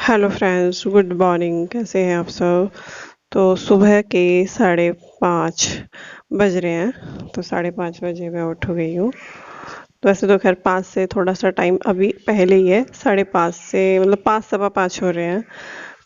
Hello friends, good morning. कैसे हैं आप सब? तो सुबह के 5:30 बज रहे हैं। तो 5:30 बजे मैं उठ गई हूँ। तो वैसे तो खैर 5 से थोड़ा सा टाइम अभी पहले ही है। 5:30 से मतलब 5 सवा 5 हो रहे हैं।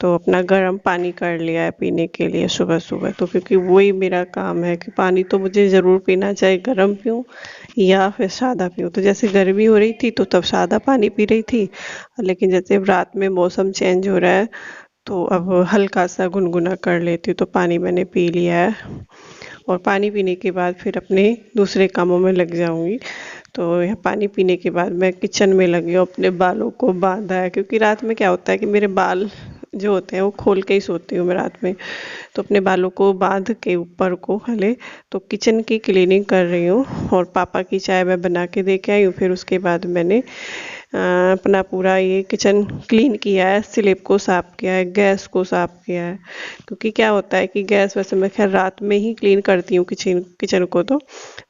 तो अपना गर्म पानी कर लिया है पीने के लिए सुबह सुबह। तो क्योंकि वही मेरा काम है कि पानी तो मुझे ज़रूर पीना, चाहे गर्म पीऊँ या फिर सादा पीऊँ। तो जैसे गर्मी हो रही थी तो तब सादा पानी पी रही थी, लेकिन जैसे अब रात में मौसम चेंज हो रहा है तो अब हल्का सा गुनगुना कर लेती हूँ। तो पानी मैंने पी लिया है और पानी पीने के बाद फिर अपने दूसरे कामों में लग जाऊंगी। तो यह पानी पीने के बाद मैं किचन में लगी हूँ, अपने बालों को बांधा है। क्योंकि रात में क्या होता है कि मेरे बाल जो होते हैं वो खोल के ही सोती हूँ मैं रात में। तो अपने बालों को बांध के ऊपर को पहले तो किचन की क्लीनिंग कर रही हूँ। और पापा की चाय मैं बना के दे के आई हूँ। फिर उसके बाद मैंने अपना पूरा ये किचन क्लीन किया है, स्लैब को साफ़ किया है, गैस को साफ़ किया है। क्योंकि क्या होता है कि गैस वैसे मैं खैर रात में ही क्लीन करती हूँ किचन किचन को। तो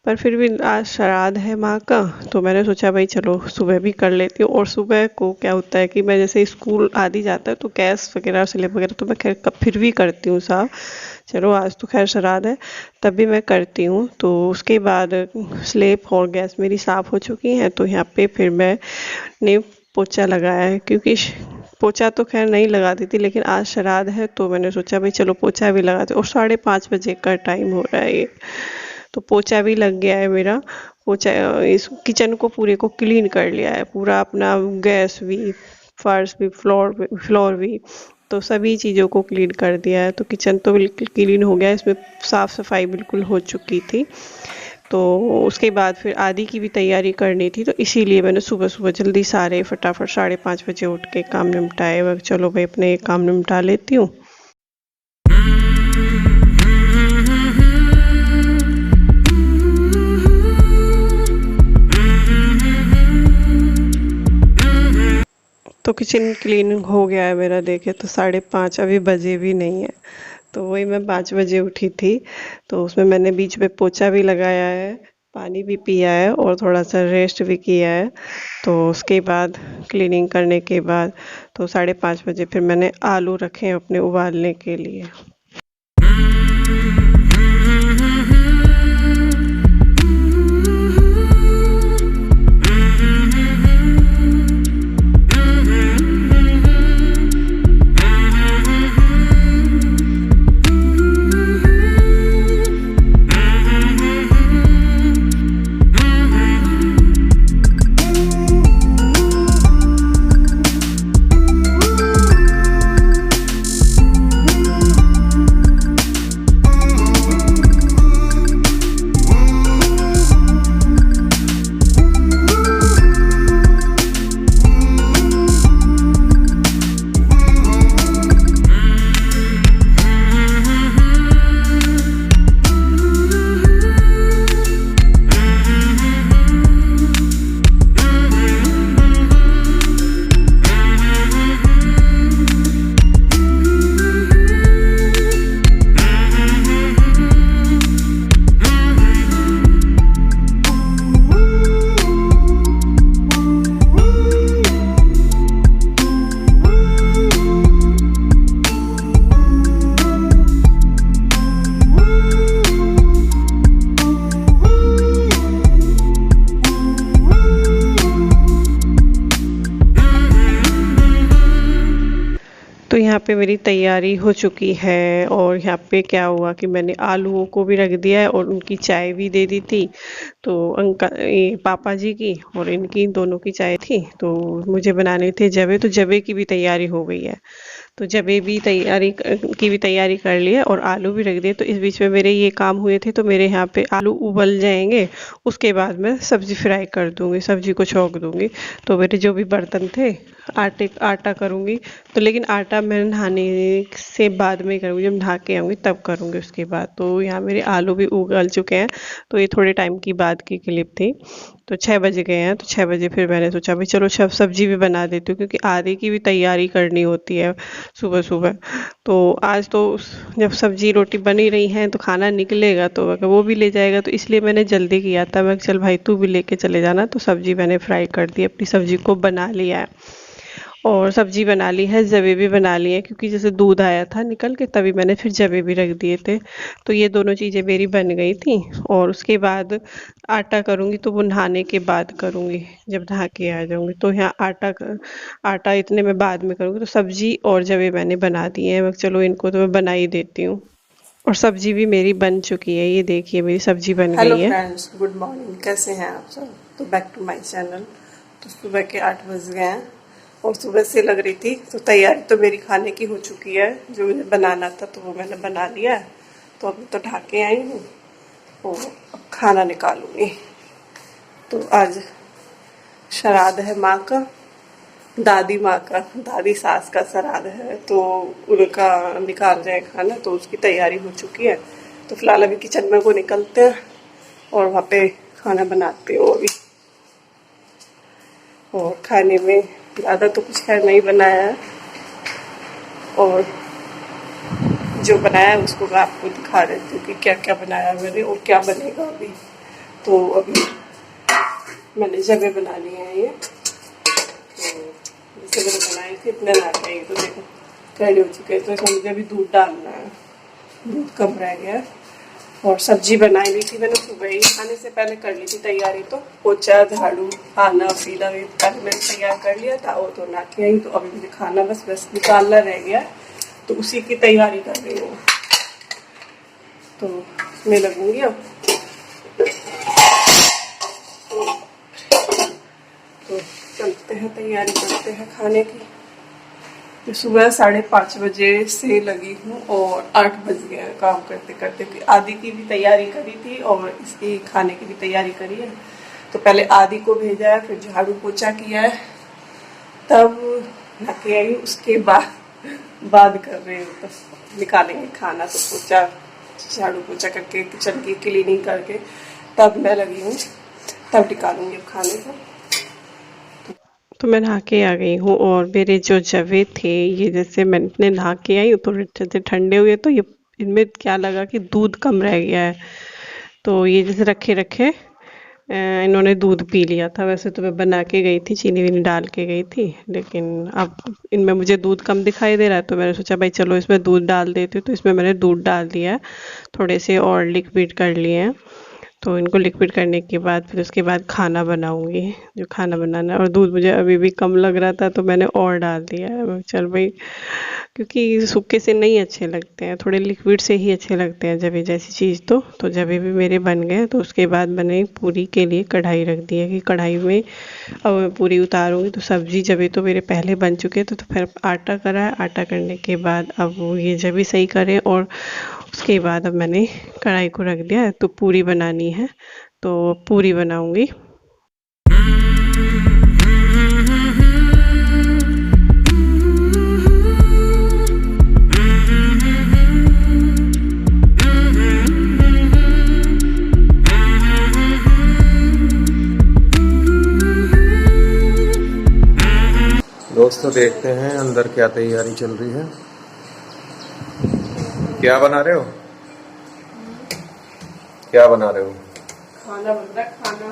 पर फिर भी आज श्राद्ध है माँ का, तो मैंने सोचा भाई चलो सुबह भी कर लेती हूँ। और सुबह को क्या होता है कि मैं जैसे स्कूल आदि जाता है तो गैस वगैरह स्लैब वगैरह तो मैं खैर फिर भी करती हूँ साफ़। चलो आज तो खैर श्राद्ध है तब भी मैं करती हूँ। तो उसके बाद स्लैब और गैस मेरी साफ़ हो चुकी हैं। तो यहाँ पे फिर मैंने पोछा लगाया है। क्योंकि पोछा तो खैर नहीं लगाती थी, लेकिन आज श्राद्ध है तो मैंने सोचा भाई चलो पोछा भी लगाते। और 5:30 बजे का टाइम हो रहा है ये। तो पोछा भी लग गया है मेरा। पोछा इस किचन को पूरे को क्लीन कर लिया है, पूरा अपना गैस भी, फर्श भी, फ्लोर भी, तो सभी चीज़ों को क्लीन कर दिया है। तो किचन तो बिल्कुल क्लीन हो गया, इसमें साफ़ सफाई बिल्कुल हो चुकी थी। तो उसके बाद फिर आदि की भी तैयारी करनी थी, तो इसीलिए मैंने सुबह सुबह जल्दी सारे फटाफट 5:30 बजे उठ के काम निपटाए। वह चलो भाई अपने काम निपटा लेती हूँ। तो किचन क्लीन हो गया है मेरा। देखे तो 5:30 अभी बजे भी नहीं है। तो वही मैं 5 बजे उठी थी। तो उसमें मैंने बीच में पोछा भी लगाया है, पानी भी पिया है और थोड़ा सा रेस्ट भी किया है। तो उसके बाद क्लीनिंग करने के बाद तो 5:30 बजे फिर मैंने आलू रखे हैं अपने उबालने के लिए। तो यहाँ पे मेरी तैयारी हो चुकी है। और यहाँ पे क्या हुआ कि मैंने आलूओं को भी रख दिया है और उनकी चाय भी दे दी थी। तो ये पापा जी की और इनकी दोनों की चाय थी। तो मुझे बनाने थे जवे, तो जवे की भी तैयारी हो गई है। तो जवे भी तैयारी कर ली है और आलू भी रख दिए। तो इस बीच में मेरे ये काम हुए थे। तो मेरे यहाँ पे आलू उबल जाएंगे, उसके बाद मैं सब्जी फ्राई कर दूंगी, सब्जी को छौंक दूंगी। तो मेरे जो भी बर्तन थे आटा करूंगी। तो लेकिन आटा मैं नहाने से बाद में करूँगी, जब नहा के आऊँगी तब करूँगी उसके बाद। तो यहाँ मेरे आलू भी उगल चुके हैं। तो ये थोड़े टाइम की बाद की क्लिप थी। तो 6 बज गए हैं। तो 6 बजे फिर मैंने सोचा भाई चलो सब्जी भी बना देती हूँ, क्योंकि आदि की भी तैयारी करनी होती है सुबह सुबह। तो आज तो जब सब्जी रोटी बनी रही है तो खाना निकलेगा तो वो भी ले जाएगा। तो इसलिए मैंने जल्दी किया था। मैं चल भाई तू भी लेके चले जाना। तो सब्जी मैंने फ्राई कर दी, अपनी सब्जी को बना लिया है। और सब्जी बना ली है, जलेबी बना ली है, क्योंकि जैसे दूध आया था निकल के तभी मैंने फिर जलेबी रख दिए थे। तो ये दोनों चीज़ें मेरी बन गई थी। और उसके बाद आटा करूँगी तो वो नहाने के बाद करूँगी, जब नहा के आ जाऊँगी। तो यहाँ आटा इतने में बाद में करूँगी। तो सब्जी और जलेबी मैंने बना दी है। मैं चलो इनको तो मैं बना ही देती हूँ। और सब्जी भी मेरी बन चुकी है, ये देखिए मेरी सब्जी बन हेलो गई है। Friends, good morning. कैसे हैं आप सब? तो बैक टू माय चैनल। तो सुबह के 8 बज गए हैं और सुबह से लग रही थी। तो तैयारी तो मेरी खाने की हो चुकी है, जो मुझे बनाना था तो वो मैंने बना लिया है। तो अभी तो ढाके के आई हूँ और अब खाना निकालूंगी। तो आज श्राद्ध है माँ का, दादी माँ का, दादी सास का श्राद्ध है। तो उनका निकाल रहे हैं खाना, तो उसकी तैयारी हो चुकी है। तो फिलहाल अभी किचन में को निकलते हैं और वहाँ पे खाना बनाते हो अभी। और खाने में ज़्यादा तो कुछ खैर नहीं बनाया है, और जो बनाया है उसको मैं आपको दिखा देती हूँ कि क्या क्या बनाया मैंने और क्या बनेगा अभी। तो अभी मैंने जगह बना ली है ये। तो जैसे मैंने बनाए थे इतने ना के, तो देखो रेडी हो चुके हैं। तो इसमें मुझे अभी दूध डालना है, दूध कम रह गया है। और सब्जी बनाई हुई थी मैंने सुबह ही, खाने से पहले कर ली थी तैयारी। तो पोछा झाड़ू खाना पीना भी पहले मैंने तैयार कर लिया था, वो तो ना किया ही। तो अभी मुझे खाना बस निकालना रह गया, तो उसी की तैयारी कर रही हूँ। तो मैं लगूंगी अब। तो चलते हैं, तैयारी करते हैं खाने की। तो सुबह 5:30 बजे से लगी हूँ और 8 बज गया काम करते करते। आदि की भी तैयारी करी थी और इसकी खाने की भी तैयारी करी है। तो पहले आदि को भेजा है, फिर झाड़ू पोछा किया है, तब नहाके आई। उसके बाद कर रहे हो तो निकालेंगे खाना। तो पोछा झाड़ू पोछा करके किचन की क्लीनिंग करके तब मैं लगी हूँ, तब निकालूंगी अब खाने को। तो मैं नहा के आ गई हूँ और मेरे जो जवे थे, ये जैसे मैंने नहा के आई तो जैसे ठंडे हुए, तो ये इनमें क्या लगा कि दूध कम रह गया है। तो ये जैसे रखे रखे इन्होंने दूध पी लिया था। वैसे तो मैं बना के गई थी, चीनी वीनी डाल के गई थी, लेकिन अब इनमें मुझे दूध कम दिखाई दे रहा है। तो मैंने सोचा भाई चलो इसमें दूध डाल देती हूँ। तो इसमें मैंने दूध डाल दिया है, थोड़े से और लिक्विड कर लिए हैं। तो इनको लिक्विड करने के बाद फिर उसके बाद खाना बनाऊंगी, जो खाना बनाना है। और दूध मुझे अभी भी कम लग रहा था तो मैंने और डाल दिया है। चल भाई, क्योंकि सूखे से नहीं अच्छे लगते हैं, थोड़े लिक्विड से ही अच्छे लगते हैं जबे जैसी चीज़। तो जबे भी मेरे बन गए। तो उसके बाद मैंने पूरी के लिए कढ़ाई रख दी है कि कढ़ाई में अब मैं पूरी उतारूंगी। तो सब्जी जबे तो मेरे पहले बन चुके थे। तो फिर आटा करा है, आटा करने के बाद अब वो ये जबी सही करें। और उसके बाद अब मैंने कढ़ाई को रख दिया है। तो पूरी बनानी है, तो पूरी बनाऊंगी। दोस्तों देखते हैं अंदर क्या तैयारी चल रही है। क्या बना रहे हो? क्या बना रहे हो? खाना बन रहा है, खाना।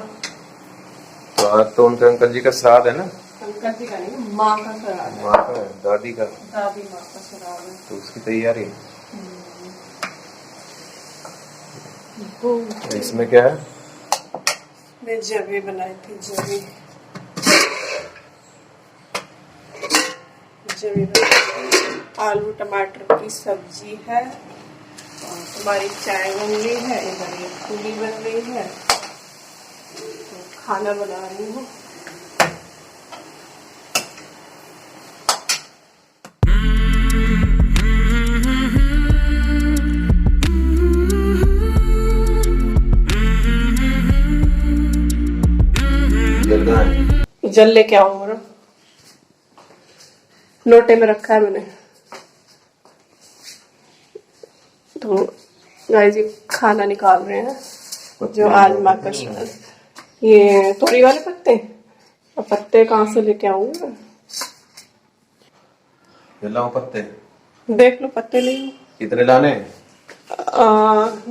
तो आज तो उनके अंकल जी का श्राद्ध है ना? अंकल जी का नहीं, माँ का श्राद्ध है। माँ का है, दादी का? दादी माँ का श्राद्ध है। तो उसकी तैयारी। तो इसमें क्या है? मैं जवे बनाई थी, जवे आलू टमाटर की सब्जी है। और हमारी चाय बन रही है, इधर ये पूरी बन रही है। तो खाना बना रही हूँ। जल लेके आऊँ मेरा, लोटे में रखा है मैंने। तो गाइस ये खाना निकाल रहे हैं, जो आज माँ का श्राद्ध। ये तोरी वाले पत्ते, और पत्ते कहाँ से लेके आऊंगा? लाओ पत्ते, देख लो पत्ते ले लो। कितने लाने?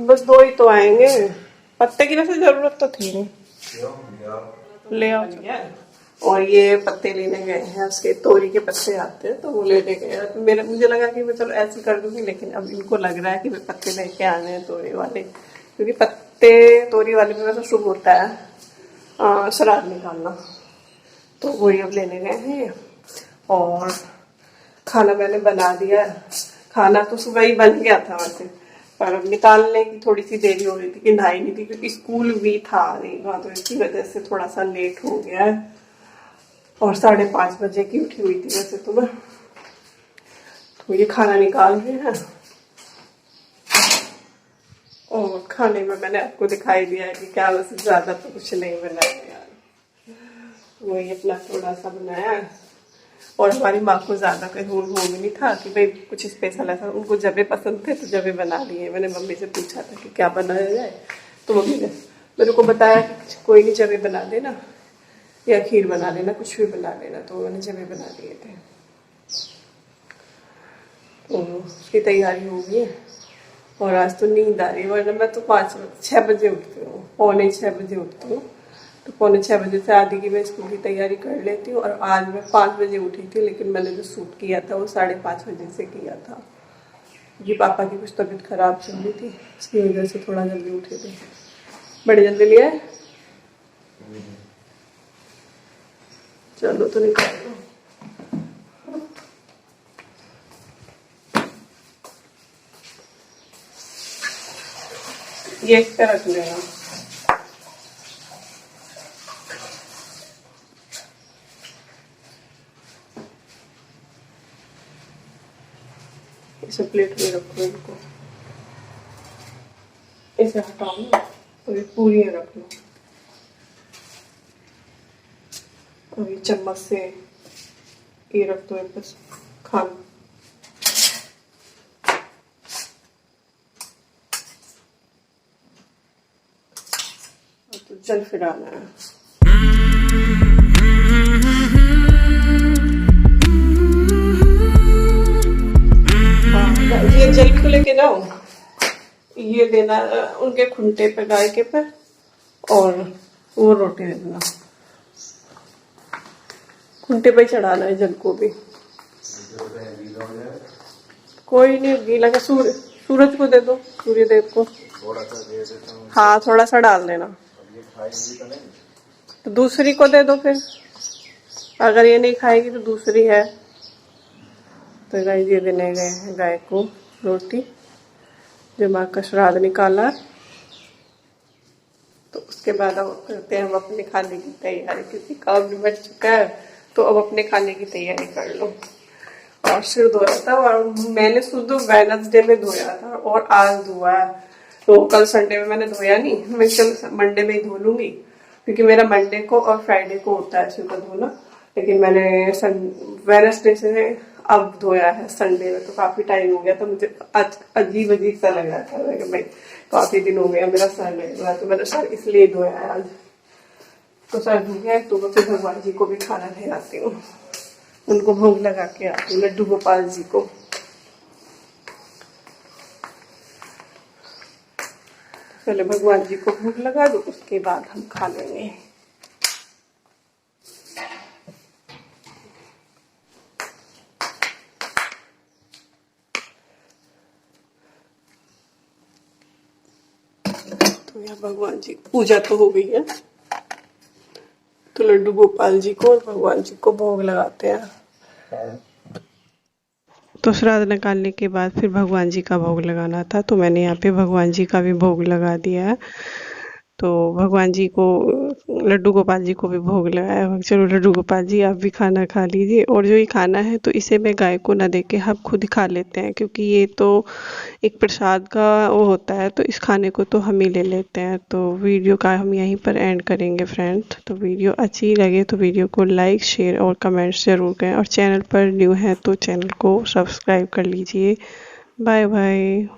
बस 2 ही तो आएंगे। पत्ते की वैसे जरूरत तो थी नहीं, ले आओ। और ये पत्ते लेने गए हैं, उसके तोरी के पत्ते आते हैं तो वो लेने गए हैं। तो मेरा मुझे लगा कि मैं चलो ऐसे कर दूंगी, लेकिन अब इनको लग रहा है कि मैं पत्ते लेके आने हैं तोरी वाले, क्योंकि पत्ते तोरी वाले में तो शुभ होता है श्राद्ध निकालना। तो वही अब लेने गए हैं। और खाना मैंने बना दिया। खाना तो सुबह ही बन गया था वैसे, पर अब निकालने की थोड़ी सी देरी हो रही थी कि नहाई नहीं थी, क्योंकि स्कूल भी था नहीं वहाँ, तो इसकी वजह से थोड़ा सा लेट हो गया है। और 5:30 बजे की उठी हुई थी वैसे तो मैं। तो ये खाना निकाल रहे हैं और खाने में मैंने आपको दिखाई दिया है कि क्या, वैसे ज्यादा तो कुछ नहीं बनाया यार, वही अपना थोड़ा सा बनाया है। और हमारी माँ को ज्यादा कहीं वो भी नहीं था कि भाई कुछ स्पेशल ऐसा, उनको जबे पसंद थे तो जबे बना लिए। मैंने मम्मी से पूछा था कि क्या बनाया जाए, तो मम्मी ने मेरे को बताया कि कोई नहीं जबे बना देना या खीर बना लेना, कुछ भी बना लेना। तो मैंने जबे बना दिए थे। तो उसकी तैयारी हो गई है। और आज तो नींद आ रही है, वरना मैं तो 6 बजे उठती हूँ, 5:45 बजे उठती हूँ। तो 5:45 बजे से आधी की मैं स्कूल की तैयारी कर लेती हूँ। और आज मैं 5 बजे उठी थी, लेकिन मैंने जो सूट किया था वो 5:30 बजे से किया था, क्योंकि पापा की कुछ तबीयत खराब चल रही थी, इसकी वजह से थोड़ा जल्दी उठे थे। बड़े जल्दी लिया है, चलो तो निकाल दो। ये एक पे रख लेना। इसे प्लेट में रखो, इनको इसे हटाओ ना, और ये पूरी रख लो। और ये चम्मच से ये रख दो बस खाना। तो जल फिराना है। हाँ, ये जल को लेके जाओ, ये देना उनके खुंटे पे, गाय के पे, और वो रोटी दे देना। खुंटे पे चढ़ाना है जल को भी। कोई नहीं, गीला का सूरज को दे दो, सूर्य देव को। हाँ, थोड़ा सा डाल देना। तो दूसरी को दे दो फिर, अगर ये नहीं खाएगी तो दूसरी है। तो गाय ये देने गए हैं गाय को रोटी, जो माँ का श्राद्ध निकाला। तो उसके बाद अब करते हैं हम अपने खाने की तैयारी, क्योंकि काम निपट चुका है। तो अब अपने खाने की तैयारी कर लो। और सिर धोया था, और मैंने शुद्ध वेडनेसडे में धोया था और आज धोया है। तो कल संडे में मैंने धोया नहीं, मैं कल मंडे में ही धो लूंगी, क्योंकि मेरा मंडे को और फ्राइडे को होता है सिर का धोना। लेकिन मैंने वेडनेसडे से अब धोया है संडे में, तो काफी टाइम हो गया। तो मुझे आज अजीब अजीब सा लग रहा था कि भाई काफी दिन हो गया मेरा सर नहीं धोया, तो मैंने सर इसलिए धोया है आज। तो सर धो गया, तो मैं फिर भगवान जी को भी खाना दे आती हूँ, उनको भोग लगा के आती हूँ, लड्डू गोपाल जी को। पहले भगवान जी को भोग लगा दो, उसके बाद हम खा लेंगे। तो यह भगवान जी पूजा तो हो गई है, तो लड्डू गोपाल जी को और भगवान जी को भोग लगाते हैं। तो श्राद्ध निकालने के बाद फिर भगवान जी का भोग लगाना था, तो मैंने यहाँ पे भगवान जी का भी भोग लगा दिया है। तो भगवान जी को, लड्डू गोपाल जी को भी भोग लगाया। चलो लड्डू गोपाल जी आप भी खाना खा लीजिए। और जो ये खाना है तो इसे मैं गाय को ना दे के हम खुद खा लेते हैं, क्योंकि ये तो एक प्रसाद का वो होता है, तो इस खाने को तो हम ही ले लेते हैं। तो वीडियो का हम यहीं पर एंड करेंगे फ्रेंड। तो वीडियो अच्छी लगे तो वीडियो को लाइक, शेयर और कमेंट्स ज़रूर करें, और चैनल पर न्यू है तो चैनल को सब्सक्राइब कर लीजिए। Bye bye.